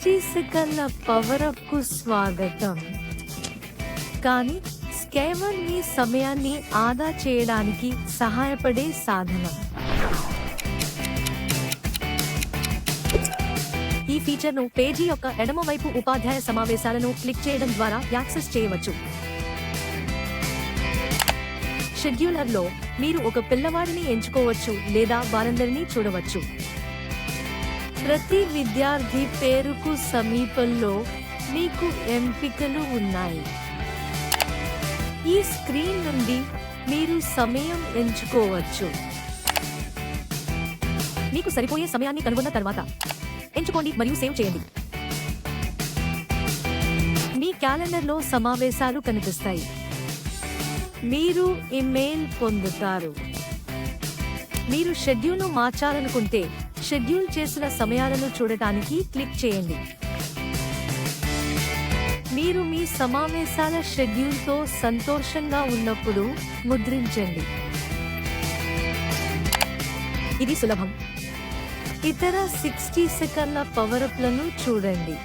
60 సెకన్ల పవరప్కు స్వాగతం. కానీ స్కేవర్ మీ సమయాన్ని ఆదా చేయడానికి సహాయపడే సాధనం. ఈ ఫీచర్ను పేజీ యొక్క ఎడమ వైపు ఉపాధ్యాయ సమావేశాలను క్లిక్ చేయడం ద్వారా యాక్సెస్ చేయవచ్చు. షెడ్యూలర్లో మీరు ఒక పిల్లవాడిని ఎంచుకోవచ్చు లేదా వారందరినీ చూడవచ్చు. ప్రతి విద్యార్థి పేరుకు సమీపంలో మీకు ఎంపికలు ఉన్నాయి. ఈ స్క్రీన్ నుండి మీరు సమయం ఎంచుకోవచ్చు. మీకు సరిపోయే సమయాన్ని కనుగొన్న తర్వాత ఎంచుకోండి మరియు సేవ్ చేయండి. మీ క్యాలెండర్లో సమావేశాలు కనిపిస్తాయి. మీరు ఇమెయిల్ పొందుతారు. మీరు షెడ్యూల్ను మార్చాలనుకుంటే షెడ్యూల్ చేసిన సమయాలను చూడటానికి క్లిక్ చేయండి. మీరు మీ సమావేశాల షెడ్యూల్తో సంతోషంగా ఉన్నప్పుడు ముద్రించండి. ఇది సులభం. ఇతర 60 సెకన్ల పవరప్లను చూడండి.